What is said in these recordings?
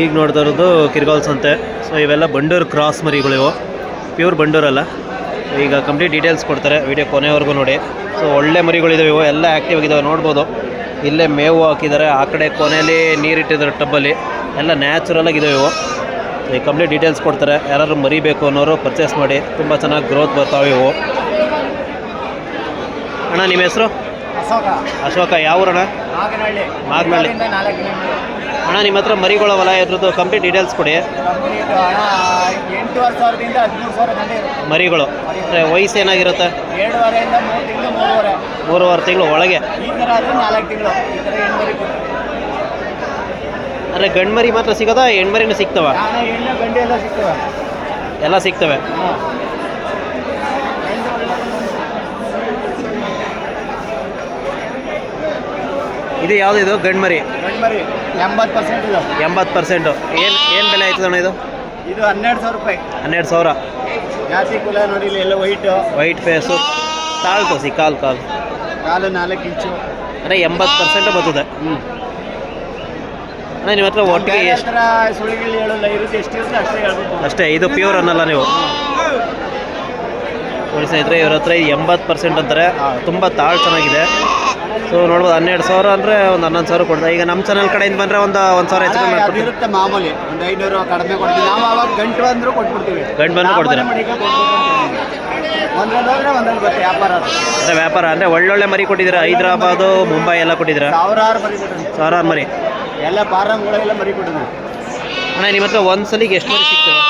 ಈಗ ನೋಡ್ತಾ ಇರೋದು ಕಿರ್ಗಾಲ್ ಸಂತೆ. ಸೊ ಇವೆಲ್ಲ ಬಂಡೂರು ಕ್ರಾಸ್ ಮರಿಗಳು, ಇವು ಪ್ಯೂರ್ ಬಂಡೂರಲ್ಲ. ಈಗ ಕಂಪ್ಲೀಟ್ ಡೀಟೇಲ್ಸ್ ಕೊಡ್ತಾರೆ, ವಿಡಿಯೋ ಕೊನೆವರೆಗೂ ನೋಡಿ. ಸೊ ಒಳ್ಳೆ ಮರಿಗಳಿದಾವೆ, ಇವು ಎಲ್ಲ ಆ್ಯಕ್ಟಿವ್ ಆಗಿದ್ದಾವೆ ನೋಡ್ಬೋದು. ಇಲ್ಲೇ ಮೇವು ಹಾಕಿದ್ದಾರೆ, ಆ ಕಡೆ ಕೊನೆಯಲ್ಲಿ ನೀರಿಟ್ಟಿದ್ದಾರೆ ಟಬ್ಬಲ್ಲಿ, ಎಲ್ಲ ನ್ಯಾಚುರಲ್ ಆಗಿದ್ದಾವೆ ಇವು. ಈ ಕಂಪ್ಲೀಟ್ ಡೀಟೇಲ್ಸ್ ಕೊಡ್ತಾರೆ. ಯಾರಾದ್ರು ಮರಿಬೇಕು ಅನ್ನೋರು ಪರ್ಚೇಸ್ ಮಾಡಿ, ತುಂಬ ಚೆನ್ನಾಗಿ ಗ್ರೋತ್ ಬರ್ತಾವೆ ಇವು. ಅಣ್ಣ ನಿಮ್ಮ ಹೆಸರು? ಅಶೋಕ. ಯಾವ ಊರಣ್ಣ? ಮಾಗನಹಳ್ಳಿ. ಅಣ್ಣ ನಿಮ್ಮ ಹತ್ರ ಮರಿಗಳವಲ್ಲ, ಇದ್ರದ್ದು ಕಂಪ್ಲೀಟ್ ಡೀಟೇಲ್ಸ್ ಕೊಡಿ. ಮರಿಗಳು ಅಂದರೆ ವಯಸ್ಸು ಏನಾಗಿರುತ್ತೆ? 3.5 ತಿಂಗಳು ಒಳಗೆ. ಅಂದರೆ ಗಂಡು ಮರಿ ಮಾತ್ರ ಸಿಗೋದಾ, ಹೆಣ್ಮರಿನೂ ಸಿಗ್ತವ? ಎಲ್ಲ ಸಿಗ್ತವೆ. ಇದು ಯಾವುದು? ಇದು ಗಂಡು ಮರಿ 80%. ಏನು ಬೆಲೆ ಆಯ್ತದಣ್ಣ ಇದು? ಇದು 12,000 ರೂಪಾಯಿ. 12,000. ಜಾಸ್ತಿ ಕುಲ ನೋಡಿ, ಎಲ್ಲ ವೈಟ್ ಫೇಸು, ಕಾಲು ತೋರಿಸಿ. ಕಾಲು 4 ಇಂಚು, ಅಂದರೆ 80% ಬರ್ತದೆ. ಅಣ್ಣ ನಿಮ್ಮ ಹತ್ರ ಒಟ್ಟಿಗೆ ಎಷ್ಟು ಸುಳಿಗಳು ಹೇಳಲ್ಲ, ಇರುತ್ತೆ ಎಷ್ಟಿರುತ್ತೆ ಅಷ್ಟೇ ಹೇಳ್ಬೇಕು ಅಷ್ಟೇ. ಇದು ಪ್ಯೂರ್ ಅನ್ನಲ್ಲ ನೀವು ನೋಡಿ ಸ್ನೇಹಿತರೆ, ಇವ್ರ ಹತ್ರ 80% ಅಂತಾರೆ. ತುಂಬ ತಾಳು ಚೆನ್ನಾಗಿದೆ. ಸೊ ನೋಡ್ಬೋದು, 12,000 ಅಂದರೆ ಒಂದು 11,000 ಕೊಡ್ತಾರೆ. ಈಗ ನಮ್ಮ ಚಾನಲ್ ಕಡೆಯಿಂದ ಬಂದರೆ ಒಂದು 1,000 ಹೆಚ್ಚು ಕಮ್ಮಿ ಮಾಡ್ತೀವಿ. ಇರುತ್ತೆ ಮಾಮೂಲಿ, ಒಂದು 500 ಕಡಿಮೆ ಕೊಡ್ತೀವಿ ನಾವು. ಅವಾಗ ಗಂಟು ಬಂದರೂ ಕೊಟ್ಬಿಡ್ತೀವಿ. ಗಂಟು ಬಂದು ಕೊಡ್ತೀರಾ? ಒಂದ್ರಲ್ಲಿ ಬರುತ್ತೆ ವ್ಯಾಪಾರ. ಅಂದರೆ ವ್ಯಾಪಾರ ಅಂದರೆ ಒಳ್ಳೊಳ್ಳೆ ಮರಿ ಕೊಟ್ಟಿದ್ದೀರಾ. ಹೈದರಾಬಾದು, ಮುಂಬೈ ಎಲ್ಲ ಕೊಟ್ಟಿದ್ದೀರಾ? ಸಾವಿರಾರು ಮರಿ ಎಲ್ಲ ಫಾರಮ್ಗಳೆಲ್ಲ ಮರಿ ಕೊಟ್ಟಿದ್ದೀವಿ. ಅಣ್ಣ ನಿಮ್ಮ ಹತ್ರ ಒಂದು ಸಲಿಗೆ ಎಷ್ಟು ಮರಿ ಸಿಗ್ತವೆ?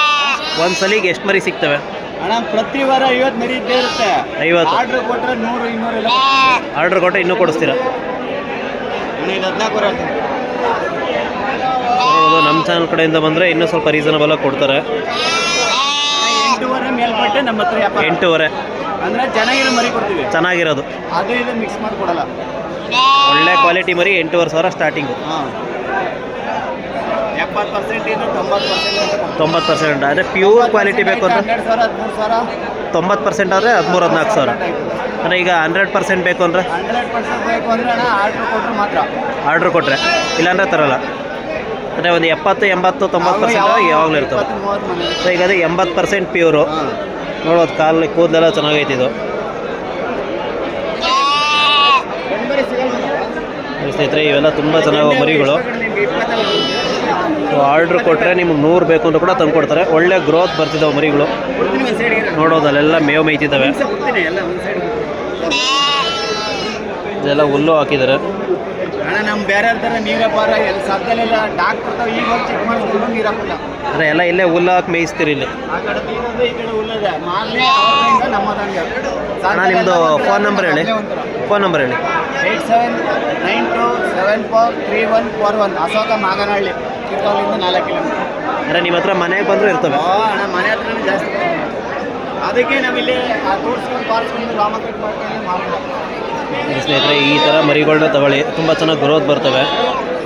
ಒಂದು ಸಲಿಗೆ ಎಷ್ಟು ಮರಿ ಸಿಗ್ತವೆ? ಅಣ್ಣ ಪ್ರತಿ ವಾರ 50 ಮರಿ ಇದ್ದೇ ಇರುತ್ತೆ. 50 ಆರ್ಡ್ರ್ ಕೊಟ್ಟರೆ 100-200 ಎಲ್ಲ. ಆರ್ಡ್ರ್ ಕೊಟ್ಟರೆ ಇನ್ನೂ ಕೊಡಿಸ್ತೀರಾ? ಇದು 14 ಹೌದು, ನಮ್ಮ ಚಾನಲ್ ಕಡೆಯಿಂದ ಬಂದರೆ ಇನ್ನೂ ಸ್ವಲ್ಪ ರೀಸನಬಲಾಗಿ ಕೊಡ್ತಾರೆ. 8.5 ಮೇಲ್ಪಟ್ಟೆ ನಮ್ಮ ಹತ್ರ ವ್ಯಾಪಾರ. 8.5 ಅಂದರೆ ಚೆನ್ನಾಗಿರೋ ಮರಿ ಕೊಡ್ತೀವಿ, ಚೆನ್ನಾಗಿರೋದು. ಅದು ಇದು ಮಿಕ್ಸ್ ಮಾಡಿ ಕೊಡಲ್ಲ. ಒಳ್ಳೆ ಕ್ವಾಲಿಟಿ ಮರಿ 8,500 ಸ್ಟಾರ್ಟಿಂಗು. 70% 90%. ಅಂದರೆ ಪ್ಯೂರ್ ಕ್ವಾಲಿಟಿ ಬೇಕು ಅಂದರೆ 12,000 13,000. 90% ಆದರೆ 13,000-14,000. ಅಂದರೆ ಈಗ 100% ಬೇಕು ಅಂದರೆ 100% ಬೇಕು ಅಂದರೆ ಅಣ್ಣ ಆರ್ಡ್ರ್ ಕೊಟ್ಟರೆ ಮಾತ್ರ. ಆರ್ಡ್ರ್ ಕೊಟ್ಟರೆ, ಇಲ್ಲಾಂದರೆ ತರೋಲ್ಲ. ಅಂದರೆ ಒಂದು 70, 80, 90% ಯಾವಾಗಲೂ ಇರ್ತವೆ. ಸೊ ಈಗ ಅದು 80% ಪ್ಯೂರು. ನೋಡೋದು ಕಾಲು ಕೂದಲೆಲ್ಲ ಚೆನ್ನಾಗೈತೆ ಇದು. ಸ್ನೇಹಿತರೆ ಇವೆಲ್ಲ ತುಂಬ ಚೆನ್ನಾಗಿ ಮರಿಗಳು. ಆರ್ಡ್ರ್ ಕೊಟ್ಟರೆ ನಿಮ್ಗೆ 100 ಬೇಕು ಅಂತ ಕೂಡ ತಂದು ಕೊಡ್ತಾರೆ. ಒಳ್ಳೆ ಗ್ರೋತ್ ಬರ್ತಿದ್ದಾವೆ ಮರಿಗಳು. ನೋಡೋದು ಅಲ್ಲೆಲ್ಲ ಮೇವು ಮೇಯ್ತಿದ್ದಾವೆ. ಇದೆಲ್ಲ ಹುಲ್ಲು ಹಾಕಿದ್ದಾರೆ. ಅಣ್ಣ ನಮ್ಮ ಬೇರೆ ಥರ ನೀರಪ್ಪಾರ ಎಲ್ಲ ಸದ್ದಲೆಲ್ಲ ಡಾಕ್ಟರ್ ಈಗ ಹೋಗಿ ಚೆಕ್ ಮಾಡಿದ್ರು ನೀರು ಹಾಕಲ್ಲ. ಅಂದರೆ ಎಲ್ಲ ಇಲ್ಲೇ ಹುಲ್ಲು ಹಾಕಿ ಮೇಯಿಸ್ತೀರಿ ಇಲ್ಲಿ? ಆ ಕಡೆ ನೀರದೆ, ಈ ಕಡೆ ಹುಲ್ಲದೆ. ಮಾರನೇ ಅವರಿಂದ ನಮ್ಮದಂಗೆ. ಅಣ್ಣ ನಿಮ್ಮದು ಫೋನ್ ನಂಬರ್ ಹೇಳಿ. 8792743141. ಅಶೋಕ, ಮಾಗನಹಳ್ಳಿ, ಕಿರ್ಗಾಲಿಂದ 4 ಕಿಲೋಮೀಟರ್. ಅಂದರೆ ನಿಮ್ಮ ಹತ್ರ ಮನೆಗೆ ಬಂದರೂ ಇರ್ತವೆ? ಅಣ್ಣ ಮನೆ ಹತ್ರನೇ ಜಾಸ್ತಿ. ಅದಕ್ಕೆ ನಾವಿಲ್ಲಿ ತೋರಿಸ್ಕೊಂಡು ಪಾರಿಸ್ಕೊಂಡು ರಾಮಕಟ್ ಮಾಡ್ಕೊಂಡು ಮಾಡೋಣ. ಸ್ನೇಹಿತರೆ ಈ ಥರ ಮರಿಗಳನ್ನ ತಗೊಳ್ಳಿ, ತುಂಬ ಚೆನ್ನಾಗಿ ಗ್ರೋತ್ ಬರ್ತವೆ.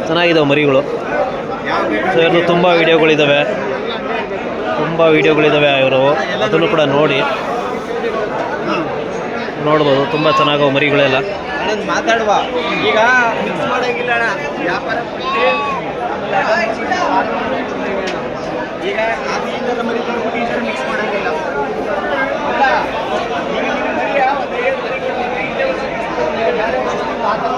ಚೆನ್ನಾಗಿದ್ದಾವೆ ಮರಿಗಳು. ಸೊ ಇವ್ರದ್ದು ತುಂಬ ವೀಡಿಯೋಗಳಿದ್ದಾವೆ, ಇವರು ಅದನ್ನು ಕೂಡ ನೋಡಿ ನೋಡ್ಬೋದು. ತುಂಬ ಚೆನ್ನಾಗವು ಮರಿಗಳೆಲ್ಲ. ಮಾತಾಡುವ ಈಗ ಮಿಕ್ಸ್ ಮಾಡೋಂಗಿಲ್ಲ ಅಣ್ಣ, ವ್ಯಾಪಾರ ಈಗ ಮರಿ ಮಿಕ್ಸ್ ಮಾಡೋಂಗಿಲ್ಲ. ಮಾತಾಡ